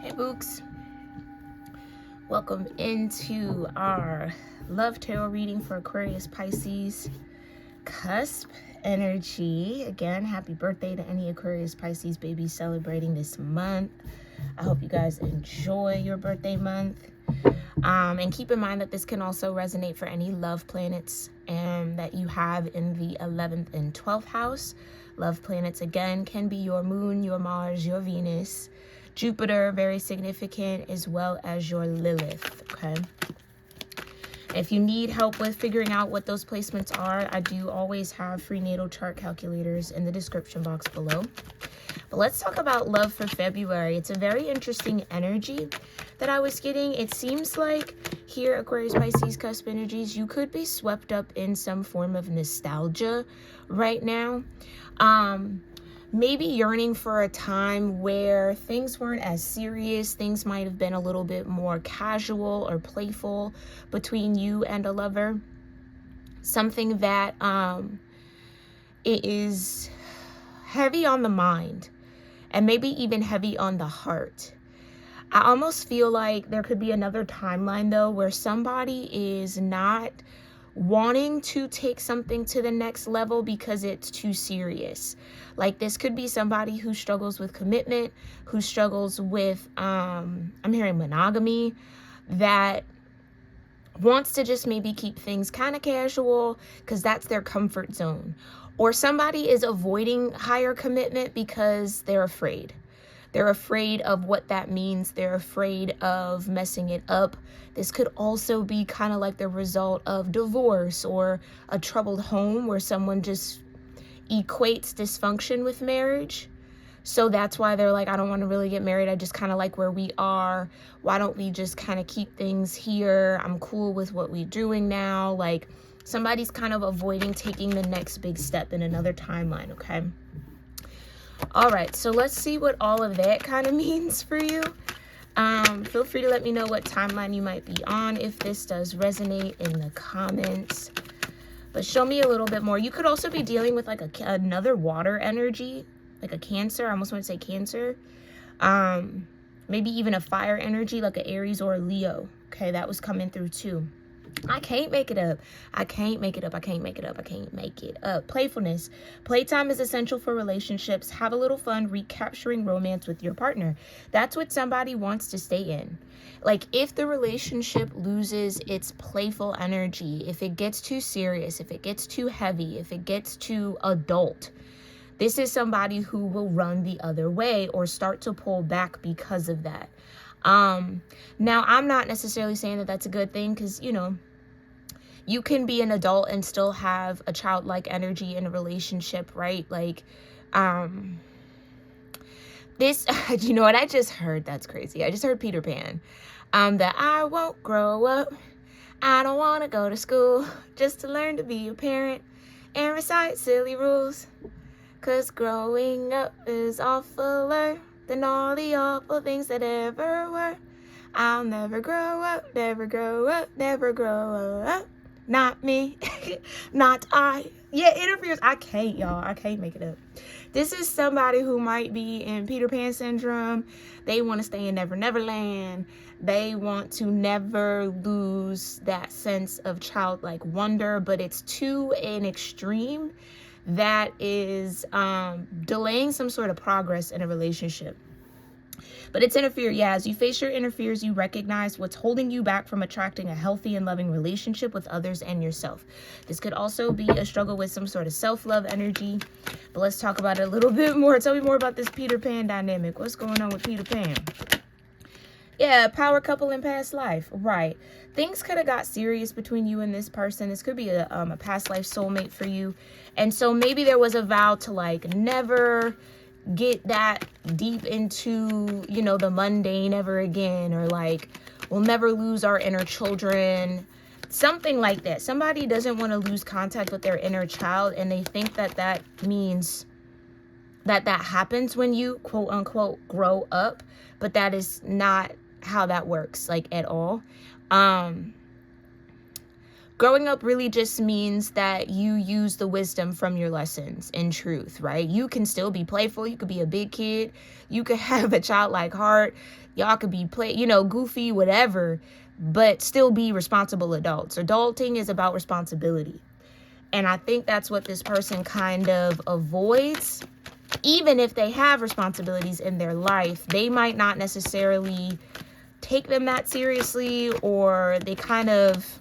Hey Books, welcome into our love tarot reading for Aquarius, Pisces, cusp energy. Again, happy birthday to any Aquarius, Pisces babies celebrating this month. I hope you guys enjoy your birthday month. And keep in mind that this can also resonate for any love planets that you have in the 11th and 12th house. Love planets, again, can be your moon, your Mars, your Venus, Jupiter, very significant, as well as your Lilith, okay? If you need help with figuring out what those placements are, I do always have free natal chart calculators in the description box below. But let's talk about love for February. It's a very interesting energy that I was getting. It seems like here, Aquarius, Pisces, cusp energies, you could be swept up in some form of nostalgia right now. Maybe yearning for a time where things weren't as serious. Things might have been a little bit more casual or playful between you and a lover. Something that it is heavy on the mind and maybe even heavy on the heart. I almost feel like there could be another timeline though where somebody is not wanting to take something to the next level because it's too serious. Like this could be somebody who struggles with commitment, who struggles with I'm hearing monogamy, that wants to just maybe keep things kind of casual because that's their comfort zone. Or somebody is avoiding higher commitment because they're afraid. They're afraid of what that means. They're afraid of messing it up. This could also be kind of like the result of divorce or a troubled home where someone just equates dysfunction with marriage. So that's why they're like, I don't want to really get married. I just kind of like where we are. Why don't we just kind of keep things here? I'm cool with what we're doing now. Like somebody's kind of avoiding taking the next big step in another timeline, okay? All right, so let's see what all of that kind of means for you. Feel free to let me know what timeline you might be on if this does resonate in the comments. But show me a little bit more. You could also be dealing with like another water energy, like a Cancer. I almost want to say Cancer. Maybe even a fire energy like an Aries or a Leo. Okay, that was coming through too. I can't make it up. I can't make it up. I can't make it up. I can't make it up. Playfulness. Playtime is essential for relationships. Have a little fun recapturing romance with your partner. That's what somebody wants to stay in. Like if the relationship loses its playful energy, if it gets too serious, if it gets too heavy, if it gets too adult, this is somebody who will run the other way or start to pull back because of that. Now I'm not necessarily saying that that's a good thing because, you know, you can be an adult and still have a childlike energy in a relationship, right? Like, this, you know what I just heard? That's crazy. I just heard Peter Pan, that I won't grow up. I don't want to go to school just to learn to be a parent and recite silly rules. 'Cause growing up is awfuler than all the awful things that ever were. I'll never grow up, never grow up, never grow up. Not me, not I. Yeah, interferes. I can't, y'all. I can't make it up. This is somebody who might be in Peter Pan syndrome. They want to stay in Never Never Land. They want to never lose that sense of childlike wonder, but it's to an extreme that is delaying some sort of progress in a relationship. But it's interfere. Yeah, as you face your interferes, you recognize what's holding you back from attracting a healthy and loving relationship with others and yourself. This could also be a struggle with some sort of self-love energy. But let's talk about it a little bit more. Tell me more about this Peter Pan dynamic. What's going on with Peter Pan? Yeah, power couple in past life. Right. Things could have got serious between you and this person. This could be a past life soulmate for you. And so maybe there was a vow to like never get that deep into, you know, the mundane ever again, or like we'll never lose our inner children, something like that. Somebody doesn't want to lose contact with their inner child, and they think that that means that happens when you quote unquote grow up, but that is not how that works, like at all. growing up really just means that you use the wisdom from your lessons in truth, right? You can still be playful. You could be a big kid. You could have a childlike heart. Y'all could be goofy, whatever, but still be responsible adults. Adulting is about responsibility. And I think that's what this person kind of avoids. Even if they have responsibilities in their life, they might not necessarily take them that seriously, or they kind of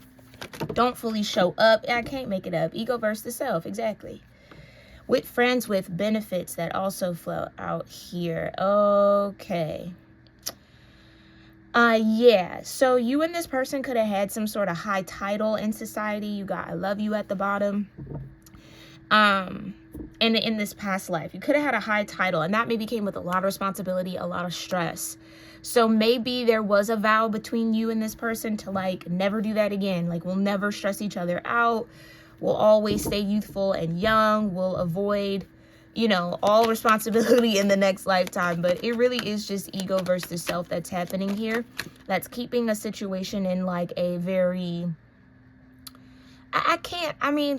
don't fully show up. I can't make it up. Ego versus the self. Exactly. With friends with benefits that also flow out here. Okay. Yeah. So you and this person could have had some sort of high title in society. You got I love you at the bottom. In this past life, you could have had a high title, and that maybe came with a lot of responsibility, a lot of stress. So maybe there was a vow between you and this person to like never do that again. Like, we'll never stress each other out. We'll always stay youthful and young. We'll avoid, all responsibility in the next lifetime. But it really is just ego versus self that's happening here. That's keeping a situation in like a very,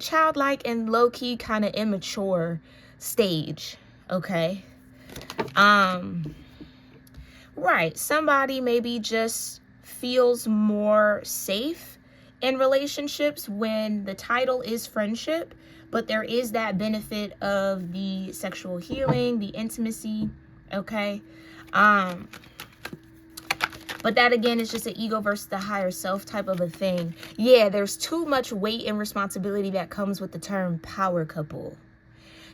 childlike and low-key kind of immature stage. Okay. Right. Somebody maybe just feels more safe in relationships when the title is friendship, but there is that benefit of the sexual healing, the intimacy. Okay. But that, again, is just an ego versus the higher self type of a thing. Yeah, there's too much weight and responsibility that comes with the term power couple.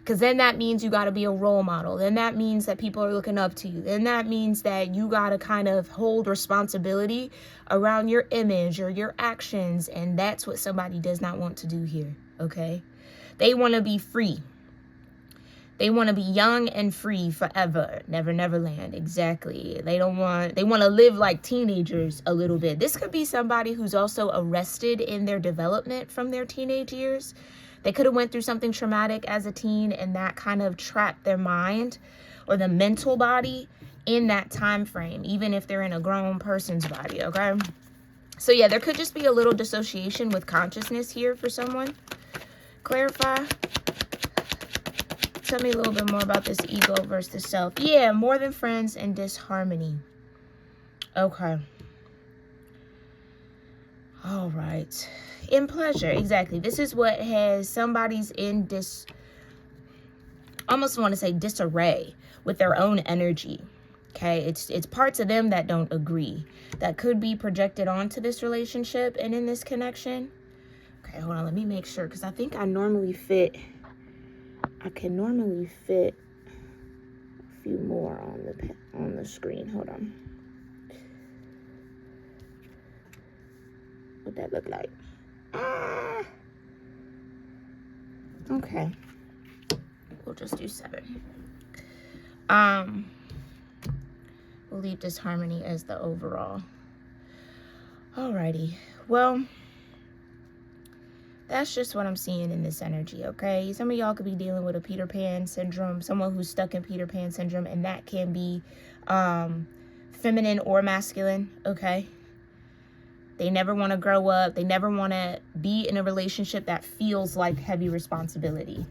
Because then that means you got to be a role model. Then that means that people are looking up to you. Then that means that you got to kind of hold responsibility around your image or your actions. And that's what somebody does not want to do here, okay? They want to be free. They want to be young and free forever. Never, never land. Exactly. They want to live like teenagers a little bit. This could be somebody who's also arrested in their development from their teenage years. They could have went through something traumatic as a teen, and that kind of trapped their mind or the mental body in that time frame, even if they're in a grown person's body, okay? So yeah, there could just be a little dissociation with consciousness here for someone. Clarify. Tell me a little bit more about this ego versus self. Yeah, more than friends and disharmony. Okay. All right. In pleasure, exactly. This is what has somebody's in almost want to say disarray with their own energy. Okay, it's parts of them that don't agree. That could be projected onto this relationship and in this connection. Okay, hold on. Let me make sure, because I think I can normally fit a few more on the screen. Hold on. What that look like? Okay. We'll just do 7. We'll leave disharmony as the overall. Alrighty. Well, that's just what I'm seeing in this energy, okay? Some of y'all could be dealing with a Peter Pan syndrome, someone who's stuck in Peter Pan syndrome, and that can be feminine or masculine, okay? They never want to grow up. They never want to be in a relationship that feels like heavy responsibility.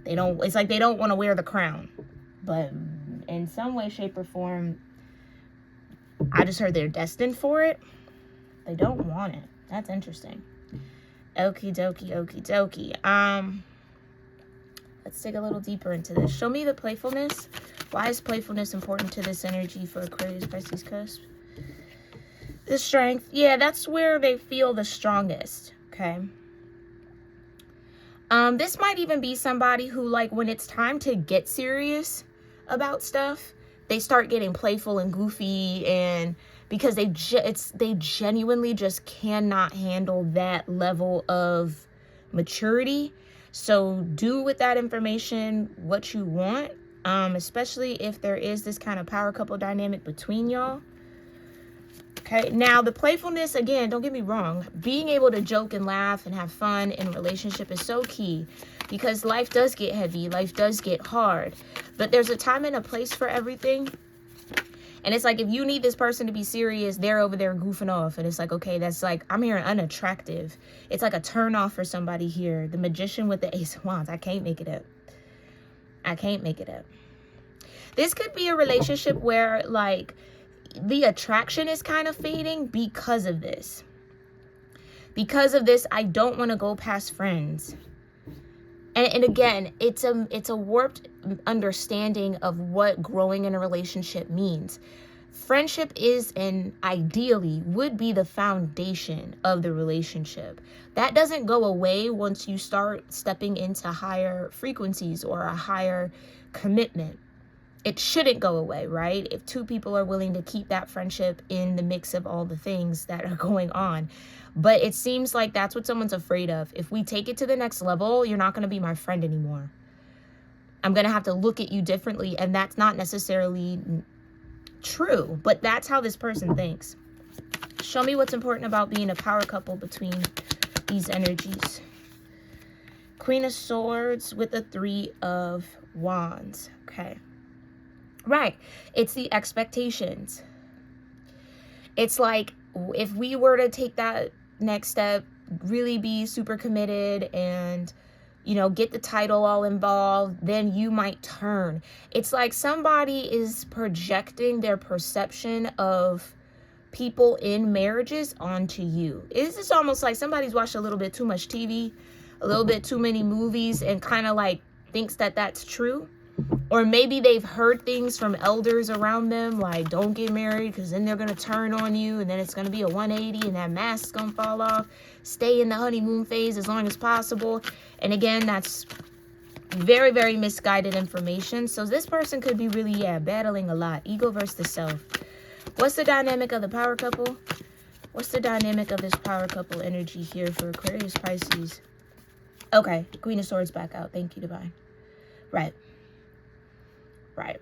It's like they don't want to wear the crown. But in some way, shape, or form, I just heard they're destined for it. They don't want it. That's interesting. Okie dokie, okie dokie. Let's dig a little deeper into this. Show me the playfulness. Why is playfulness important to this energy for Aquarius, Pisces, cusp? The strength. Yeah, that's where they feel the strongest. Okay. This might even be somebody who, like, when it's time to get serious about stuff, they start getting playful and goofy, and because they genuinely just cannot handle that level of maturity. So do with that information what you want, especially if there is this kind of power couple dynamic between y'all. Okay, now the playfulness, again, don't get me wrong, being able to joke and laugh and have fun in a relationship is so key, because life does get heavy, life does get hard, but there's a time and a place for everything. And it's like, if you need this person to be serious, they're over there goofing off. And it's like, okay, that's like, I'm hearing unattractive. It's like a turn off for somebody here. The Magician with the Ace of Wands. I can't make it up. I can't make it up. This could be a relationship where like the attraction is kind of fading because of this. Because of this, I don't want to go past friends. And again, it's a warped understanding of what growing in a relationship means. Friendship is, and ideally would be, the foundation of the relationship. That doesn't go away once you start stepping into higher frequencies or a higher commitment. It shouldn't go away, right? If two people are willing to keep that friendship in the mix of all the things that are going on. But it seems like that's what someone's afraid of. If we take it to the next level, you're not going to be my friend anymore. I'm going to have to look at you differently. And that's not necessarily true, but that's how this person thinks. Show me what's important about being a power couple between these energies. Queen of Swords with the Three of Wands. Okay. Right. It's the expectations. It's like, if we were to take that next step, really be super committed and, you know, get the title all involved, then you might turn. It's like somebody is projecting their perception of people in marriages onto you. It's just almost like somebody's watched a little bit too much TV, a little bit too many movies, and kind of like thinks that that's true. Or maybe they've heard things from elders around them, like, don't get married because then they're going to turn on you and then it's going to be a 180 and that mask's going to fall off. Stay in the honeymoon phase as long as possible. And again, that's very, very misguided information. So this person could be really, battling a lot. Ego versus the self. What's the dynamic of the power couple? What's the dynamic of this power couple energy here for Aquarius, Pisces? Okay, Queen of Swords back out. Thank you, Divine. Right. Right.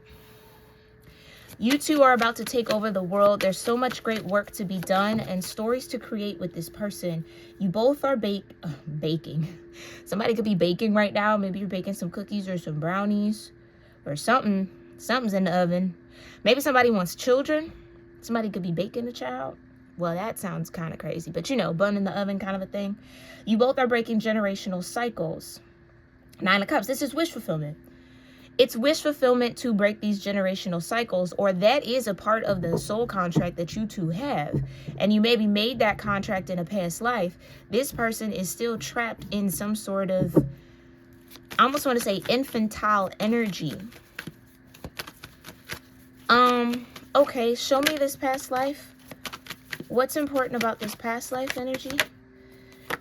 You two are about to take over the world. There's so much great work to be done and stories to create with this person. You both are baking. Somebody could be baking right now. Maybe you're baking some cookies or some brownies or something. Something's in the oven. Maybe somebody wants children. Somebody could be baking a child. Well, that sounds kind of crazy, but you know, bun in the oven kind of a thing. You both are breaking generational cycles. Nine of Cups. This is wish fulfillment. It's wish fulfillment to break these generational cycles, or that is a part of the soul contract that you two have. And you maybe made that contract in a past life. This person is still trapped in some sort of, I almost want to say, infantile energy. Okay, show me this past life. What's important about this past life energy?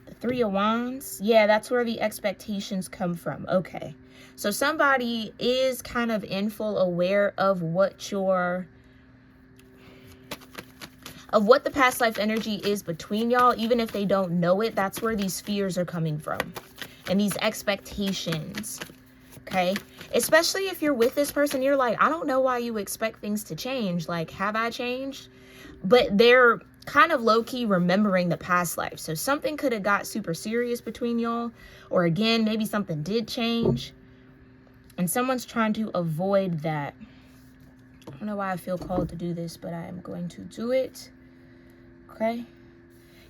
The Three of Wands. Yeah, that's where the expectations come from. Okay. So somebody is kind of in full aware of what the past life energy is between y'all. Even if they don't know it, that's where these fears are coming from. And these expectations. Okay. Especially if you're with this person, you're like, I don't know why you expect things to change. Like, have I changed? But they're kind of low-key remembering the past life. So something could have got super serious between y'all. Or again, maybe something did change. And someone's trying to avoid that. I don't know why I feel called to do this, but I am going to do it. Okay.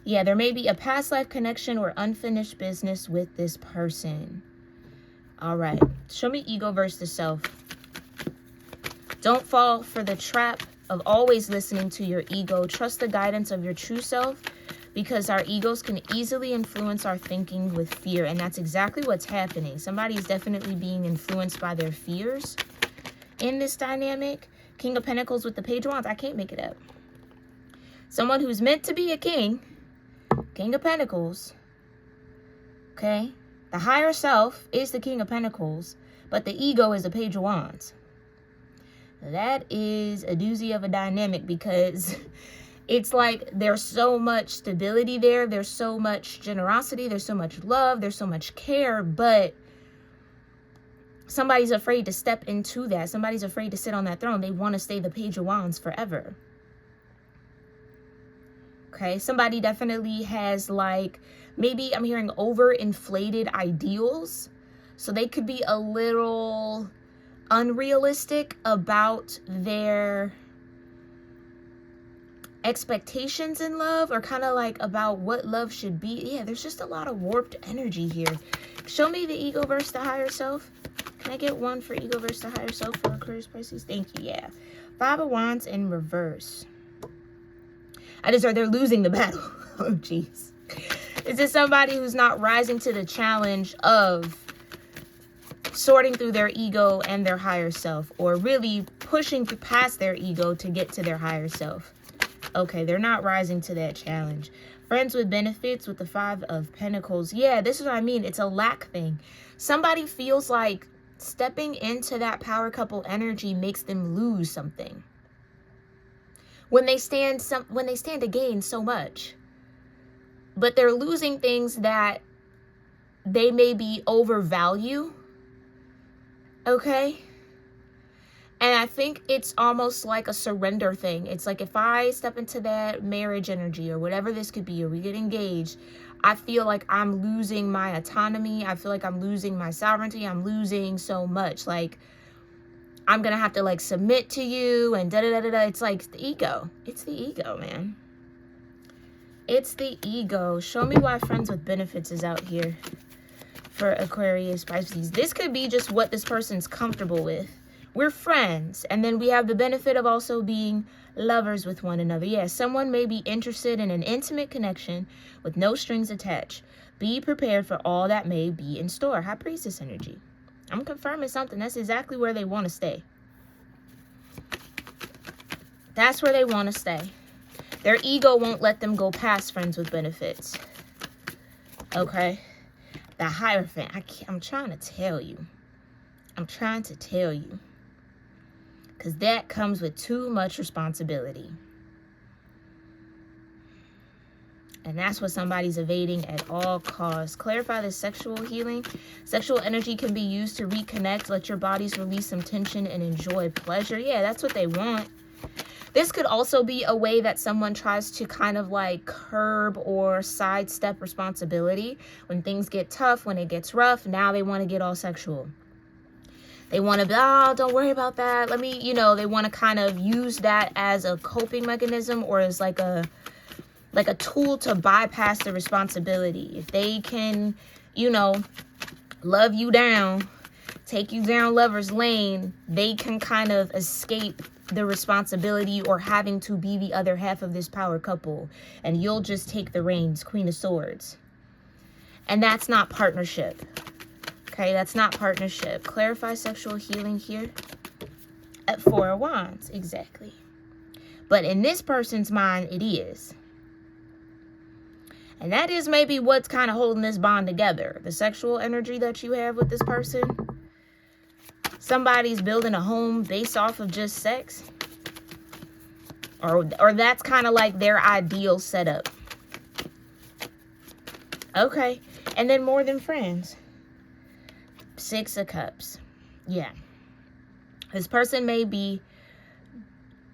Yeah, there may be a past life connection or unfinished business with this person. All right. Show me ego versus the self. Don't fall for the trap of always listening to your ego. Trust the guidance of your true self, because our egos can easily influence our thinking with fear. And that's exactly what's happening. Somebody is definitely being influenced by their fears in this dynamic. King of Pentacles with the Page of Wands. I can't make it up. Someone who's meant to be a king. King of Pentacles. Okay. The higher self is the King of Pentacles, but the ego is the Page of Wands. That is a doozy of a dynamic, because it's like there's so much stability there. There's so much generosity. There's so much love. There's so much care. But somebody's afraid to step into that. Somebody's afraid to sit on that throne. They want to stay the Page of Wands forever. Okay. Somebody definitely has, like, maybe I'm hearing overinflated ideals. So they could be a little unrealistic about their expectations in love, or kind of like about what love should be. Yeah, there's just a lot of warped energy here. Show me the ego versus the higher self. Can I get one for ego versus the higher self for Aquarius Pisces? Thank you. Yeah. 5 of Wands in reverse. They're losing the battle. Oh, jeez. Is this somebody who's not rising to the challenge of sorting through their ego and their higher self, or really pushing past their ego to get to their higher self? Okay, they're not rising to that challenge. Friends with benefits with the 5 of Pentacles. Yeah, this is what I mean. It's a lack thing. Somebody feels like stepping into that power couple energy makes them lose something. When they stand to gain so much. But they're losing things that they maybe overvalue. Okay? And I think it's almost like a surrender thing. It's like if I step into that marriage energy or whatever this could be, or we get engaged, I feel like I'm losing my autonomy. I feel like I'm losing my sovereignty. I'm losing so much. Like, I'm going to have to like submit to you and da-da-da-da-da. It's like the ego. It's the ego, man. It's the ego. Show me why friends with benefits is out here for Aquarius Pisces. This could be just what this person's comfortable with. We're friends, and then we have the benefit of also being lovers with one another. Yeah, someone may be interested in an intimate connection with no strings attached. Be prepared for all that may be in store. High Priestess energy. I'm confirming something. That's exactly where they want to stay. That's where they want to stay. Their ego won't let them go past friends with benefits. Okay? The Hierophant. I'm trying to tell you. I'm trying to tell you. Because that comes with too much responsibility. And that's what somebody's evading at all costs. Clarify the sexual healing. Sexual energy can be used to reconnect. Let your bodies release some tension and enjoy pleasure. Yeah, that's what they want. This could also be a way that someone tries to kind of like curb or sidestep responsibility. When things get tough, when it gets rough, now they want to get all sexual. They want to be, oh, don't worry about that. Let me, they want to kind of use that as a coping mechanism, or as like a tool to bypass the responsibility. If they can, love you down, take you down lover's lane, they can kind of escape the responsibility or having to be the other half of this power couple. And you'll just take the reins, Queen of Swords. And that's not partnership. Okay, that's not partnership. Clarify sexual healing here at 4 of Wands. Exactly. But in this person's mind, it is. And that is maybe what's kind of holding this bond together. The sexual energy that you have with this person. Somebody's building a home based off of just sex. Or that's kind of like their ideal setup. Okay. And then more than friends. 6 of Cups. Yeah. This person may be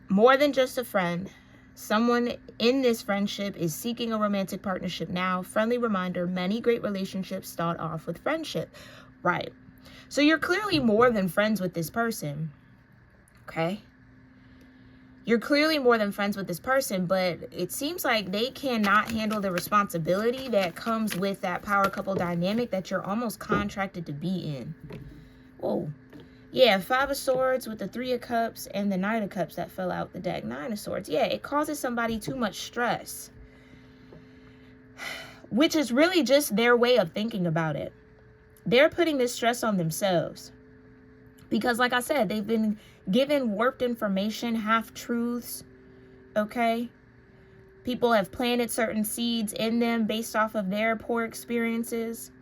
more than just a friend. Someone in this friendship is seeking a romantic partnership now. Friendly reminder, many great relationships start off with friendship. Right. So you're clearly more than friends with this person. Okay. You're clearly more than friends with this person, but it seems like they cannot handle the responsibility that comes with that power couple dynamic that you're almost contracted to be in. Whoa. Yeah, 5 of Swords with the 3 of Cups and the 9 of Cups that fell out the deck. 9 of Swords. Yeah, it causes somebody too much stress. Which is really just their way of thinking about it. They're putting this stress on themselves. Because like I said, they've been given warped information, half-truths, okay? People have planted certain seeds in them based off of their poor experiences.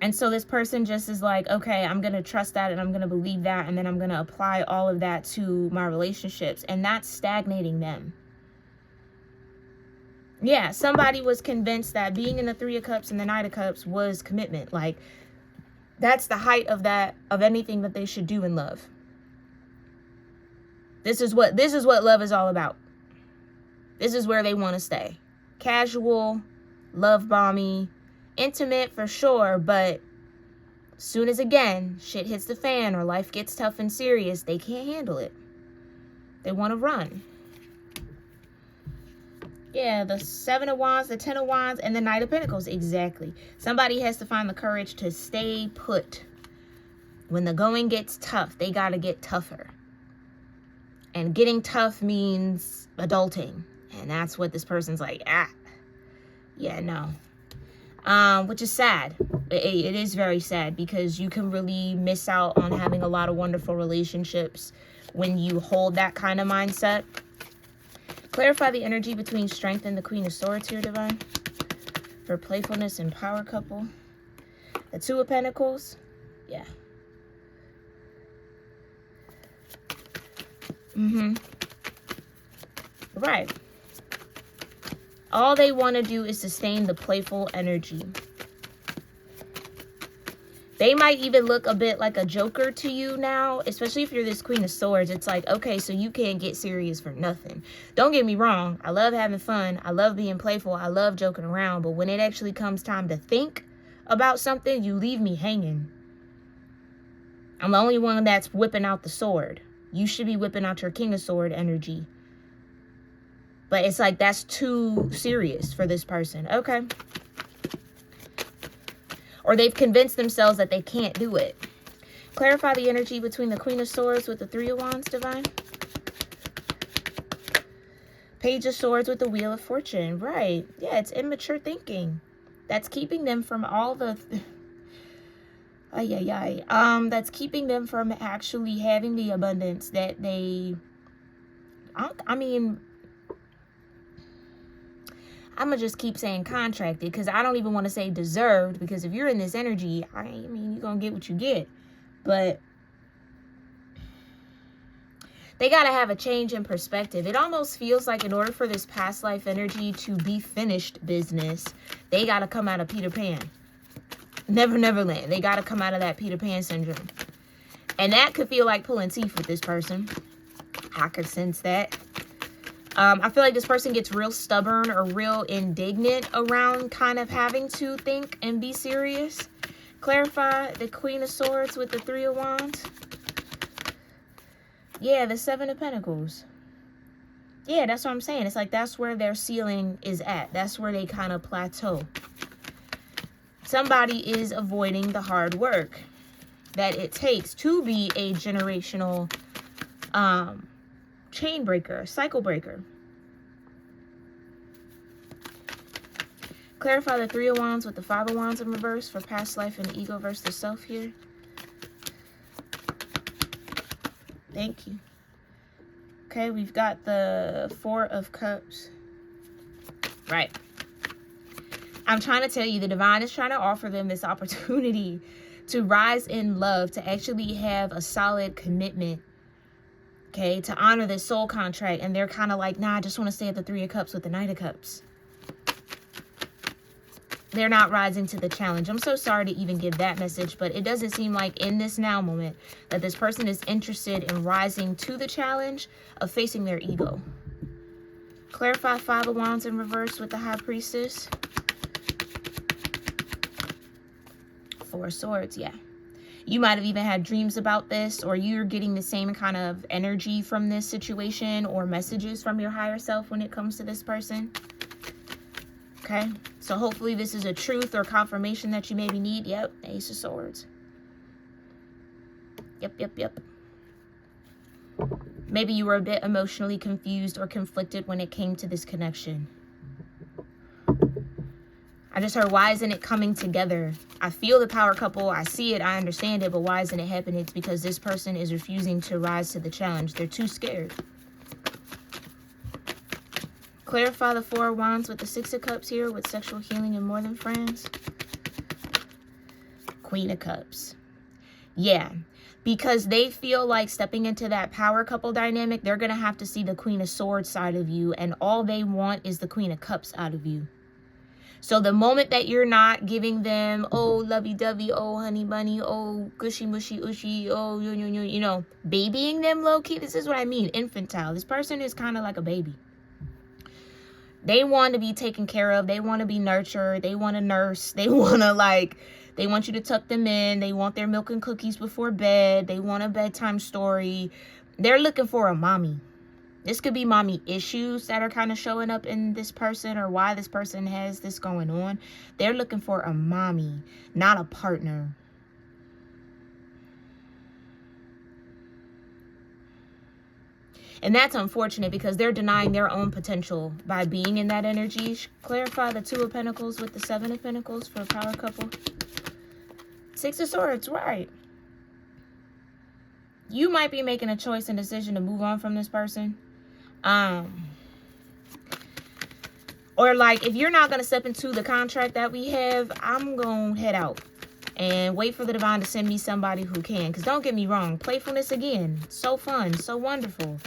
And so this person just is like, okay, I'm going to trust that and I'm going to believe that, and then I'm going to apply all of that to my relationships. And that's stagnating them. Yeah, somebody was convinced that being in the 3 of Cups and the 9 of Cups was commitment. Like, that's the height of anything that they should do in love. This is what love is all about. This is where they want to stay. Casual, love bomby, intimate for sure, but soon as again shit hits the fan or life gets tough and serious, they can't handle it. They want to run. Yeah, the 7 of Wands, the 10 of Wands, and the Knight of Pentacles. Exactly. Somebody has to find the courage to stay put. When the going gets tough, they got to get tougher. And getting tough means adulting. And that's what this person's like, yeah, no. Which is sad. It is very sad, because you can really miss out on having a lot of wonderful relationships when you hold that kind of mindset. Clarify the energy between Strength and the Queen of Swords here, Divine. For playfulness and power couple. The 2 of Pentacles. Yeah. Right. All they want to do is sustain the playful energy. They might even look a bit like a joker to you now, especially if you're this Queen of Swords. It's like, okay, so you can't get serious for nothing. Don't get me wrong. I love having fun. I love being playful. I love joking around. But when it actually comes time to think about something, you leave me hanging. I'm the only one that's whipping out the sword. You should be whipping out your King of Sword energy. But it's like, that's too serious for this person. Okay. Or they've convinced themselves that they can't do it. Clarify the energy between the Queen of Swords with the 3 of Wands, Divine. Page of Swords with the Wheel of Fortune. Right. Yeah, it's immature thinking. That's keeping them from all the... That's keeping them from actually having the abundance that they... I mean... I'm going to just keep saying contracted, because I don't even want to say deserved, because if you're in this energy, I mean, you're going to get what you get. But they got to have a change in perspective. It almost feels like in order for this past life energy to be finished business, they got to come out of Peter Pan. Never, never land. They got to come out of that Peter Pan syndrome. And that could feel like pulling teeth with this person. I could sense that. I feel like this person gets real stubborn or real indignant around kind of having to think and be serious. Clarify the Queen of Swords with the 3 of Wands. Yeah, the 7 of Pentacles. Yeah, that's what I'm saying. It's like that's where their ceiling is at. That's where they kind of plateau. Somebody is avoiding the hard work that it takes to be a generational chain breaker, cycle breaker. Clarify the 3 of Wands with the 5 of Wands in reverse for past life and ego versus the self here. Thank you. Okay, we've got the 4 of Cups. Right. I'm trying to tell you, the divine is trying to offer them this opportunity to rise in love, to actually have a solid commitment, okay, to honor this soul contract. And they're kind of like, nah, I just want to stay at the 3 of Cups with the Knight of Cups. They're not rising to the challenge. I'm so sorry to even give that message, but it doesn't seem like in this now moment that this person is interested in rising to the challenge of facing their ego. Clarify 5 of Wands in reverse with the High Priestess. 4 of Swords, yeah. You might have even had dreams about this, or you're getting the same kind of energy from this situation or messages from your higher self when it comes to this person. Okay, so hopefully this is a truth or confirmation that you maybe need. Yep, Ace of Swords. Yep. Maybe you were a bit emotionally confused or conflicted when it came to this connection. I just heard, why isn't it coming together? I feel the power couple. I see it. I understand it. But why isn't it happening? It's because this person is refusing to rise to the challenge. They're too scared. Clarify the 4 of Wands with the 6 of Cups here with sexual healing and more than friends. Queen of Cups. Yeah. Because they feel like stepping into that power couple dynamic, they're going to have to see the Queen of Swords side of you. And all they want is the Queen of Cups out of you. So the moment that you're not giving them, oh, lovey-dovey, oh, honey bunny, oh, gushy, mushy, ushy, oh, you know, babying them low-key. This is what I mean, infantile. This person is kind of like a baby. They want to be taken care of. They want to be nurtured. They want to nurse. They want to they want you to tuck them in. They want their milk and cookies before bed. They want a bedtime story. They're looking for a mommy. This could be mommy issues that are kind of showing up in this person, or why this person has this going on. They're looking for a mommy, not a partner. And that's unfortunate because they're denying their own potential by being in that energy. Clarify the Two of Pentacles with the Seven of Pentacles for a power couple. Six of Swords, right. You might be making a choice and decision to move on from this person. Or like, if you're not going to step into the contract that we have, I'm going to head out and wait for the divine to send me somebody who can. Because don't get me wrong, playfulness again, so fun, so wonderful.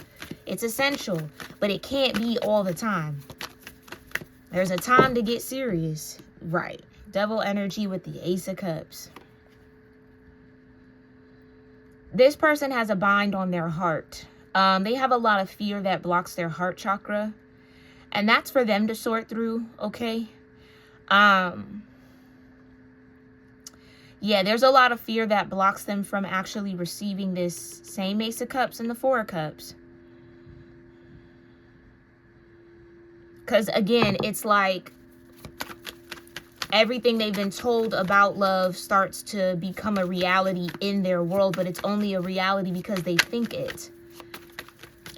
It's essential, but it can't be all the time. There's a time to get serious. Right. Devil energy with the Ace of Cups. This person has a bind on their heart. They have a lot of fear that blocks their heart chakra. And that's for them to sort through, okay? Yeah, there's a lot of fear that blocks them from actually receiving this same Ace of Cups and the Four of Cups. Because, again, it's like everything they've been told about love starts to become a reality in their world, but it's only a reality because they think it.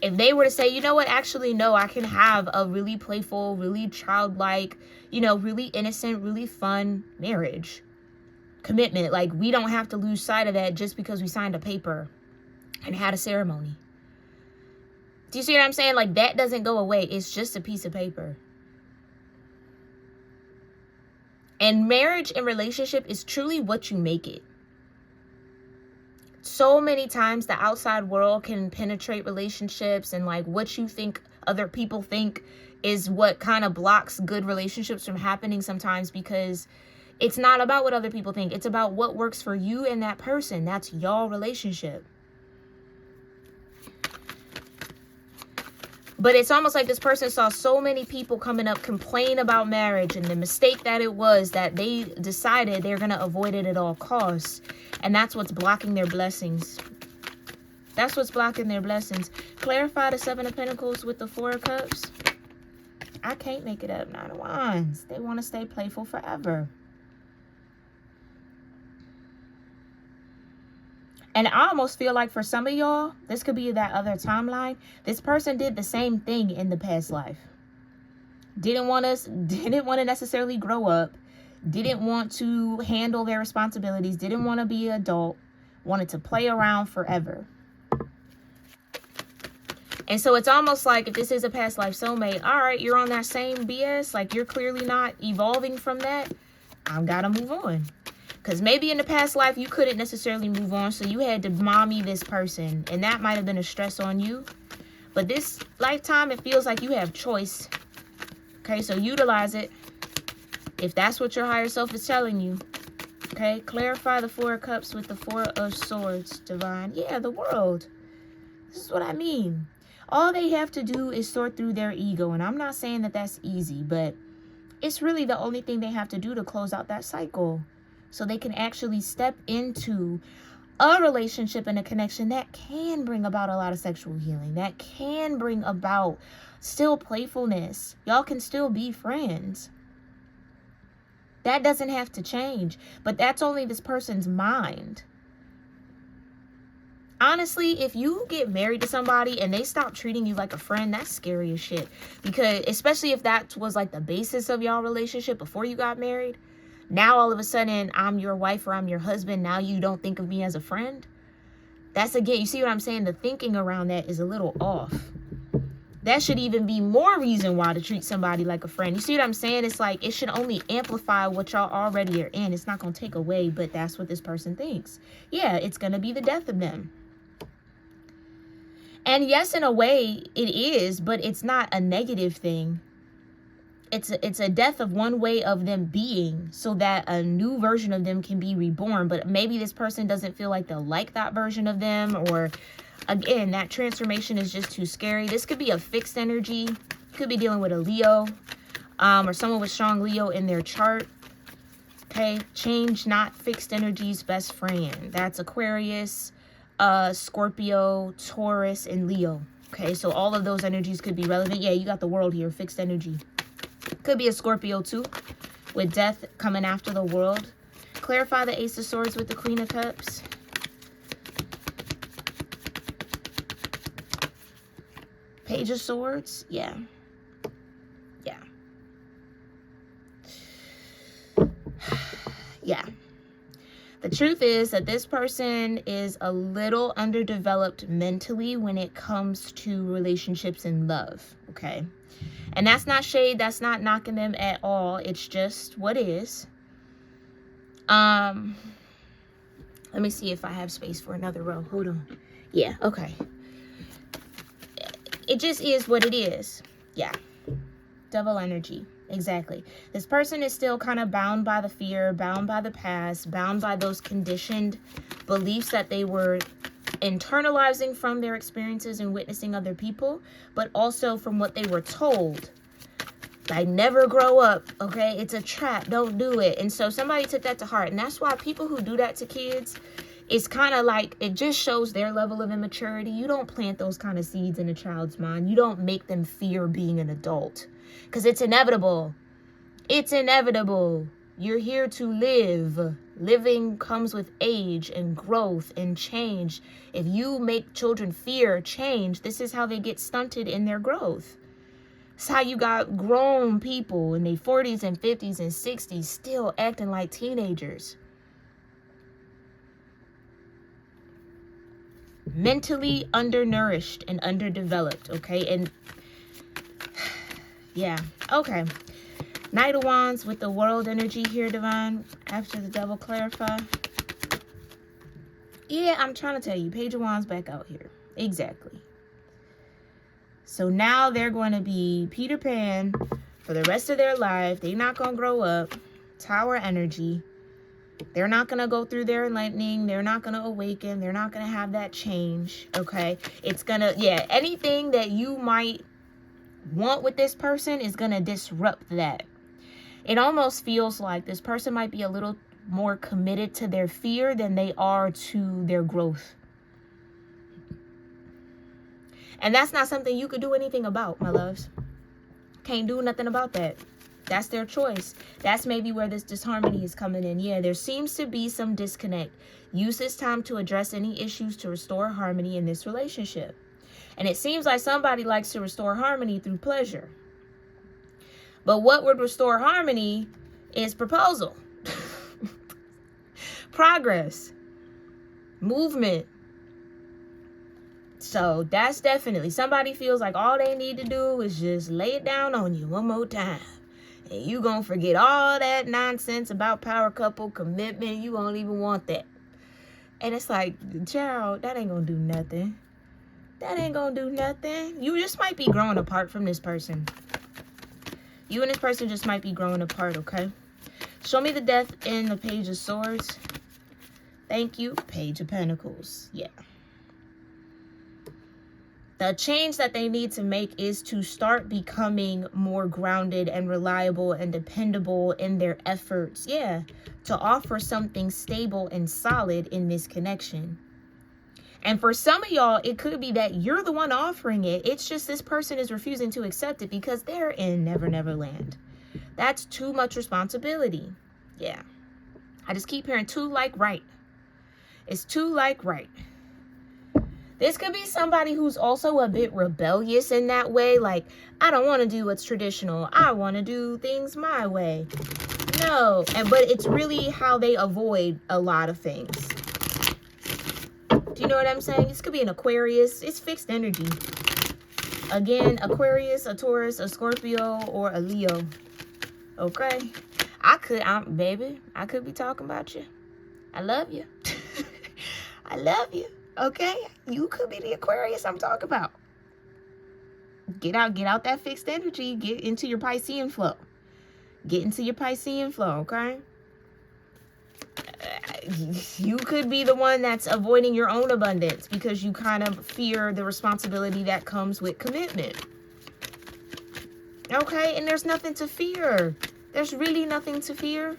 If they were to say, you know what, actually, no, I can have a really playful, really childlike, you know, really innocent, really fun marriage commitment. Like, we don't have to lose sight of that just because we signed a paper and had a ceremony. Do you see what I'm saying? Like, that doesn't go away. It's just a piece of paper. And marriage and relationship is truly what you make it. So many times the outside world can penetrate relationships, and like what you think other people think is what kind of blocks good relationships from happening sometimes, because it's not about what other people think. It's about what works for you and that person. That's y'all relationship. But it's almost like this person saw so many people coming up complain about marriage and the mistake that it was, that they decided they're going to avoid it at all costs. And that's what's blocking their blessings. That's what's blocking their blessings. Clarify the Seven of Pentacles with the Four of Cups. I can't make it up. Nine of Wands. They want to stay playful forever. And I almost feel like for some of y'all, this could be that other timeline. This person did the same thing in the past life. Didn't want to necessarily grow up. Didn't want to handle their responsibilities. Didn't want to be an adult. Wanted to play around forever. And so it's almost like if this is a past life soulmate, all right, you're on that same BS. Like, you're clearly not evolving from that. I've got to move on. Because maybe in the past life, you couldn't necessarily move on, so you had to mommy this person. And that might have been a stress on you. But this lifetime, it feels like you have choice. Okay, so utilize it. If that's what your higher self is telling you. Okay, clarify the Four of Cups with the Four of Swords, divine. Yeah, the world. This is what I mean. All they have to do is sort through their ego. And I'm not saying that that's easy, but it's really the only thing they have to do to close out that cycle. So they can actually step into a relationship and a connection that can bring about a lot of sexual healing. That can bring about still playfulness. Y'all can still be friends. That doesn't have to change. But that's only this person's mind. Honestly, if you get married to somebody and they stop treating you like a friend, that's scary as shit. Because especially if that was like the basis of y'all relationship before you got married. Now, all of a sudden, I'm your wife or I'm your husband. Now you don't think of me as a friend. That's, again, you see what I'm saying? The thinking around that is a little off. That should even be more reason why to treat somebody like a friend. You see what I'm saying? It's like it should only amplify what y'all already are in. It's not going to take away, but that's what this person thinks. Yeah, it's going to be the death of them. And yes, in a way, it is, but it's not a negative thing. It's a death of one way of them being so that a new version of them can be reborn. But maybe this person doesn't feel like they'll like that version of them, or again, that transformation is just too scary. This could be a fixed energy. Could be dealing with a Leo, or someone with strong Leo in their chart. Okay, change, not fixed energies, best friend. That's Aquarius, Scorpio, Taurus, and Leo. Okay, so all of those energies could be relevant. Yeah, you got the world here, fixed energy. Could be a Scorpio too, with death coming after the world. Clarify the Ace of Swords with the Queen of Cups. Page of Swords, yeah. Yeah. Yeah. The truth is that this person is a little underdeveloped mentally when it comes to relationships and love, okay? And that's not shade, that's not knocking them at all. It's just what is. Let me see if I have space for another row. Hold on. Yeah, okay. It just is what it is. Yeah. Double energy. Exactly. This person is still kind of bound by the fear, bound by the past, bound by those conditioned beliefs that they were internalizing from their experiences and witnessing other people, but also from what they were told. Like, never grow up, okay? It's a trap. Don't do it. And so somebody took that to heart. And that's why people who do that to kids, it's kind of like, it just shows their level of immaturity. You don't plant those kind of seeds in a child's mind. You don't make them fear being an adult. Because it's inevitable. It's inevitable. You're here to live. Living comes with age and growth and change. If you make children fear change, this is how they get stunted in their growth. It's how you got grown people in their 40s and 50s and 60s still acting like teenagers. Mentally undernourished and underdeveloped, okay? And yeah, okay. Knight of Wands with the world energy here, Divine. After the double clarify. Yeah, I'm trying to tell you. Page of Wands back out here. Exactly. So now they're going to be Peter Pan for the rest of their life. They're not going to grow up. Tower energy. They're not going to go through their enlightening. They're not going to awaken. They're not going to have that change. Okay. It's going to, yeah, anything that you might want with this person is going to disrupt that. It almost feels like this person might be a little more committed to their fear than they are to their growth. And that's not something you could do anything about, my loves. Can't do nothing about that. That's their choice. That's maybe where this disharmony is coming in. Yeah, there seems to be some disconnect. Use this time to address any issues to restore harmony in this relationship. And it seems like somebody likes to restore harmony through pleasure. But what would restore harmony is proposal. Progress. Movement. So that's definitely, somebody feels like all they need to do is just lay it down on you one more time. And you gonna forget all that nonsense about power couple commitment. You won't even want that. And it's like, child, that ain't gonna do nothing. That ain't gonna do nothing. You just might be growing apart from this person. You and this person just might be growing apart, okay? Show me the death in the Page of Swords. Thank you. Page of Pentacles. Yeah. The change that they need to make is to start becoming more grounded and reliable and dependable in their efforts. Yeah. To offer something stable and solid in this connection. And for some of y'all, it could be that you're the one offering it. It's just this person is refusing to accept it because they're in Never Never Land. That's too much responsibility. Yeah. I just keep hearing too like right. It's too like right. This could be somebody who's also a bit rebellious in that way. Like, I don't want to do what's traditional. I want to do things my way. No. But it's really how they avoid a lot of things. Do you know what I'm saying? This could be an Aquarius. It's fixed energy. Again, Aquarius, a Taurus, a Scorpio, or a Leo. Okay? Baby, I could be talking about you. I love you. I love you. Okay? You could be the Aquarius I'm talking about. Get out that fixed energy. Get into your Piscean flow. Get into your Piscean flow, okay? You could be the one that's avoiding your own abundance because you kind of fear the responsibility that comes with commitment. Okay? And there's nothing to fear. There's really nothing to fear.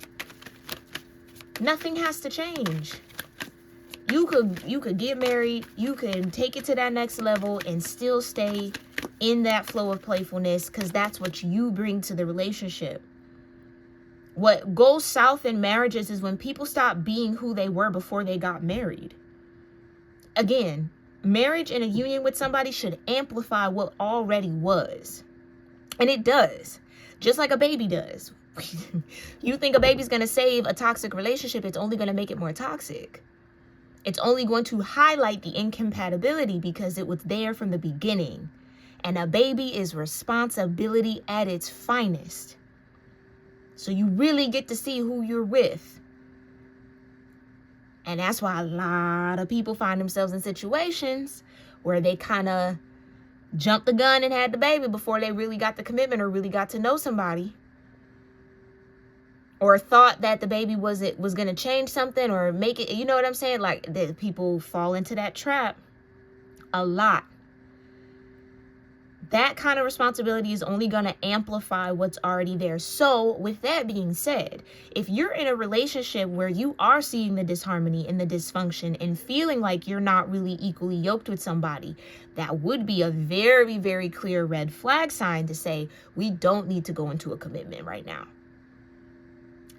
Nothing has to change. You could get married, you can take it to that next level and still stay in that flow of playfulness, because that's what you bring to the relationship. What goes south in marriages is when people stop being who they were before they got married. Again, marriage and a union with somebody should amplify what already was. And it does. Just like a baby does. You think a baby's going to save a toxic relationship, it's only going to make it more toxic. It's only going to highlight the incompatibility because it was there from the beginning. And a baby is responsibility at its finest. So you really get to see who you're with. And that's why a lot of people find themselves in situations where they kind of jumped the gun and had the baby before they really got the commitment or really got to know somebody. Or thought that the baby was going to change something or make it, you know what I'm saying? Like, that people fall into that trap a lot. That kind of responsibility is only going to amplify what's already there. So with that being said, if you're in a relationship where you are seeing the disharmony and the dysfunction and feeling like you're not really equally yoked with somebody, that would be a very, very clear red flag sign to say, we don't need to go into a commitment right now.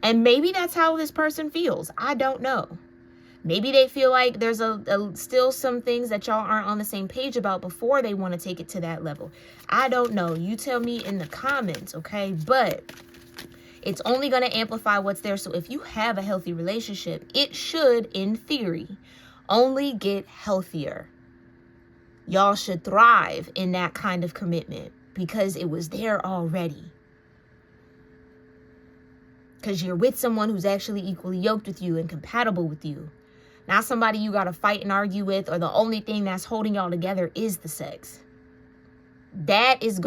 And maybe that's how this person feels. I don't know. Maybe they feel like there's still some things that y'all aren't on the same page about before they want to take it to that level. I don't know. You tell me in the comments, okay? But it's only going to amplify what's there. So if you have a healthy relationship, it should, in theory, only get healthier. Y'all should thrive in that kind of commitment because it was there already. Because you're with someone who's actually equally yoked with you and compatible with you. Not somebody you got to fight and argue with, or the only thing that's holding y'all together is the sex. That is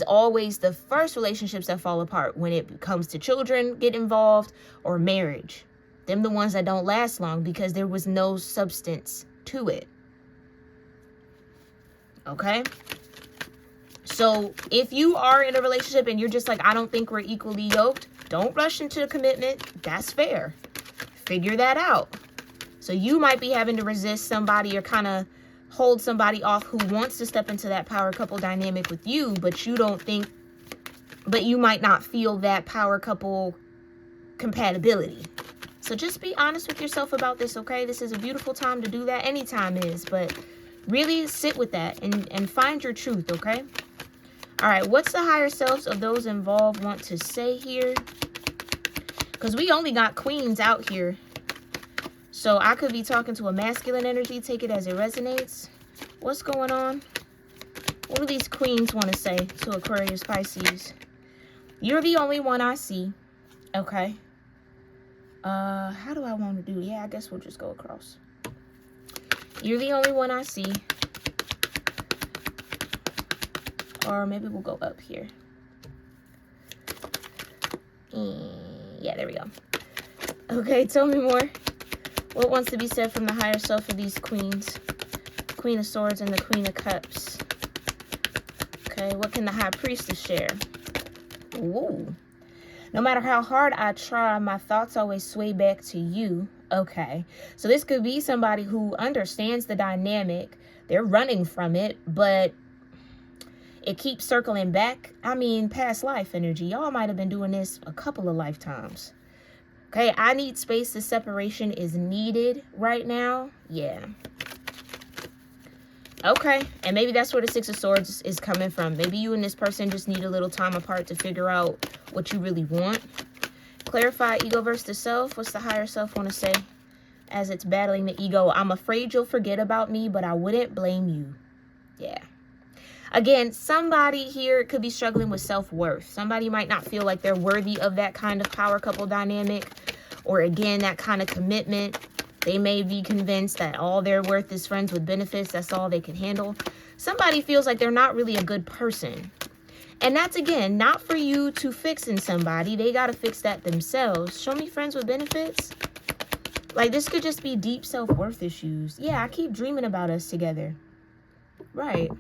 always the first relationships that fall apart when it comes to children get involved or marriage. Them the ones that don't last long because there was no substance to it. Okay? So if you are in a relationship and you're just like, I don't think we're equally yoked, don't rush into a commitment. That's fair. Figure that out. So you might be having to resist somebody or kind of hold somebody off who wants to step into that power couple dynamic with you, but you might not feel that power couple compatibility. So just be honest with yourself about this, okay? This is a beautiful time to do that. Any time is, but really sit with that and find your truth, okay? All right, what's the higher selves of those involved want to say here? Because we only got queens out here. So I could be talking to a masculine energy. Take it as it resonates. What's going on? What do these queens want to say to Aquarius, Pisces? You're the only one I see. Okay. How do I want to do? Yeah, I guess we'll just go across. You're the only one I see. Or maybe we'll go up here. Yeah, there we go. Okay, tell me more. What wants to be said from the higher self of these queens? Queen of Swords and the Queen of Cups. Okay, what can the High Priestess share? Ooh. No matter how hard I try, my thoughts always sway back to you. Okay, so this could be somebody who understands the dynamic. They're running from it, but it keeps circling back. I mean, past life energy. Y'all might have been doing this a couple of lifetimes. Okay, I need space. The separation is needed right now. Yeah. Okay, and maybe that's where the Six of Swords is coming from. Maybe you and this person just need a little time apart to figure out what you really want. Clarify ego versus the self. What's the higher self want to say as it's battling the ego? I'm afraid you'll forget about me, but I wouldn't blame you. Yeah. Again, somebody here could be struggling with self-worth. Somebody might not feel like they're worthy of that kind of power couple dynamic, or again, that kind of commitment. They may be convinced that all their worth is friends with benefits. That's all they can handle. Somebody feels like they're not really a good person. And that's, again, not for you to fix in somebody. They got to fix that themselves. Show me friends with benefits. Like, this could just be deep self-worth issues. Yeah, I keep dreaming about us together. Right.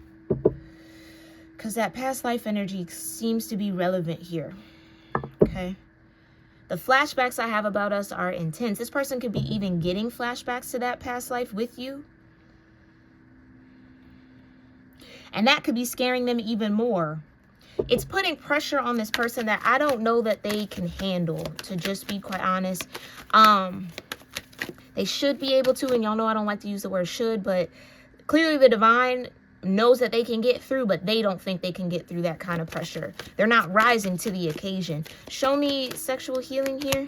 Because that past life energy seems to be relevant here. Okay. The flashbacks I have about us are intense. This person could be even getting flashbacks to that past life with you. And that could be scaring them even more. It's putting pressure on this person that I don't know that they can handle, to just be quite honest. They should be able to, and y'all know I don't like to use the word should, but clearly the divine knows that they can get through, but they don't think they can get through that kind of pressure. They're not rising to the occasion. Show me sexual healing here.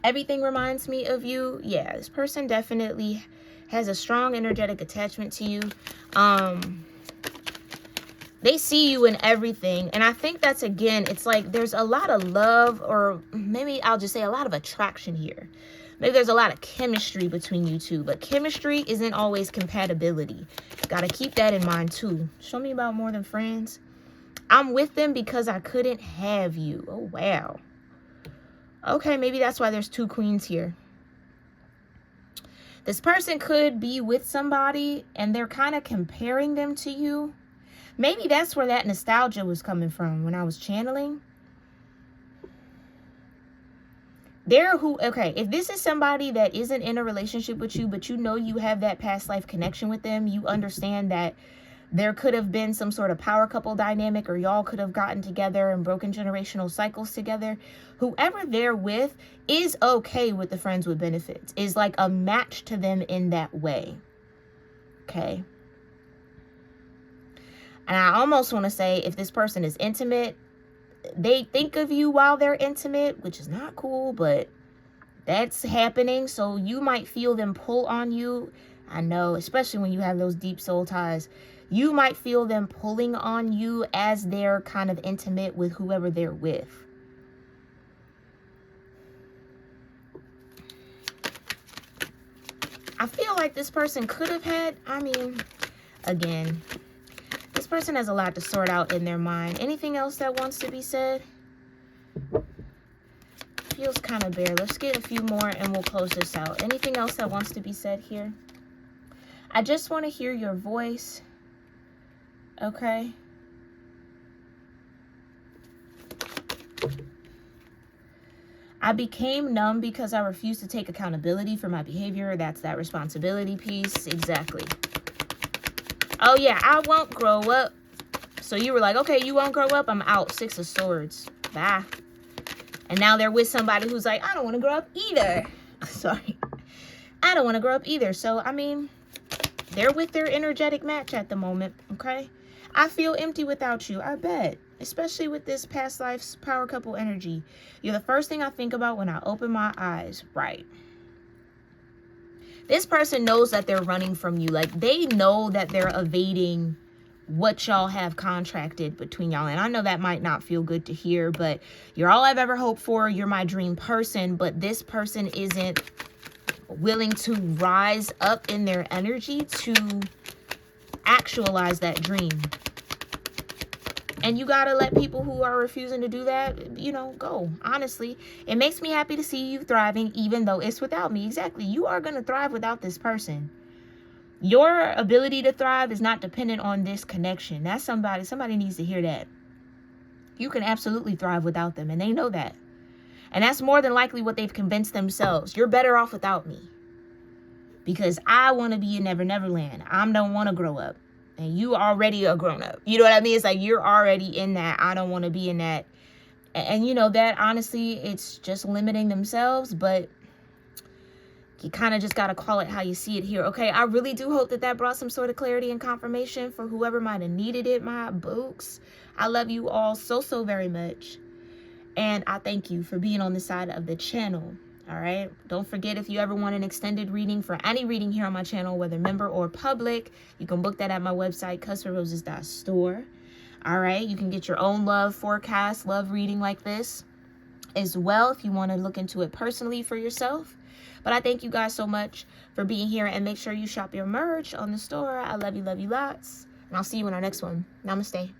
Everything reminds me of you. Yeah, this person definitely has a strong energetic attachment to you. They see you in everything. And I think that's, again, it's like there's a lot of love, or maybe I'll just say a lot of attraction here. Maybe there's a lot of chemistry between you two, but chemistry isn't always compatibility. Got to keep that in mind too. Show me about more than friends. I'm with them because I couldn't have you. Oh, wow. Okay, maybe that's why there's two queens here. This person could be with somebody and they're kind of comparing them to you. Maybe that's where that nostalgia was coming from when I was channeling. Okay, if this is somebody that isn't in a relationship with you, but you know you have that past life connection with them, you understand that there could have been some sort of power couple dynamic, or y'all could have gotten together and broken generational cycles together. Whoever they're with is okay with the friends with benefits, is like a match to them in that way. Okay. And I almost want to say, if this person is intimate, they think of you while they're intimate, which is not cool, but that's happening. So you might feel them pull on you. I know, especially when you have those deep soul ties, you might feel them pulling on you as they're kind of intimate with whoever they're with. I feel like this person could have had, again, this person has a lot to sort out in their mind. Anything else that wants to be said? Feels kind of bare. Let's get a few more and we'll close this out. Anything else that wants to be said here? I just want to hear your voice. Okay. I became numb because I refused to take accountability for my behavior. That's that responsibility piece. Exactly. Oh, yeah, I won't grow up. So you were like, okay, you won't grow up. I'm out. 6 of Swords. Bye. And now they're with somebody who's like, I don't want to grow up either. Sorry. I don't want to grow up either. So, they're with their energetic match at the moment. Okay. I feel empty without you. I bet. Especially with this past life's power couple energy. You're the first thing I think about when I open my eyes. Right. This person knows that they're running from you. Like, they know that they're evading what y'all have contracted between y'all. And I know that might not feel good to hear, but you're all I've ever hoped for. You're my dream person, but this person isn't willing to rise up in their energy to actualize that dream. And you got to let people who are refusing to do that, go. Honestly, it makes me happy to see you thriving, even though it's without me. Exactly. You are going to thrive without this person. Your ability to thrive is not dependent on this connection. That's somebody needs to hear that. You can absolutely thrive without them, and they know that. And that's more than likely what they've convinced themselves. You're better off without me. Because I want to be in Never Never Land. I don't want to grow up. And you already are grown up. You know what I mean? It's like you're already in that. I don't want to be in that. And that, honestly, it's just limiting themselves. But you kind of just got to call it how you see it here. Okay, I really do hope that brought some sort of clarity and confirmation for whoever might have needed it, my books. I love you all so, so very much. And I thank you for being on this side of the channel. All right. Don't forget, if you ever want an extended reading for any reading here on my channel, whether member or public, you can book that at my website, cusproses.store. All right. You can get your own love forecast, love reading like this as well, if you want to look into it personally for yourself. But I thank you guys so much for being here, and make sure you shop your merch on the store. I love you lots. And I'll see you in our next one. Namaste.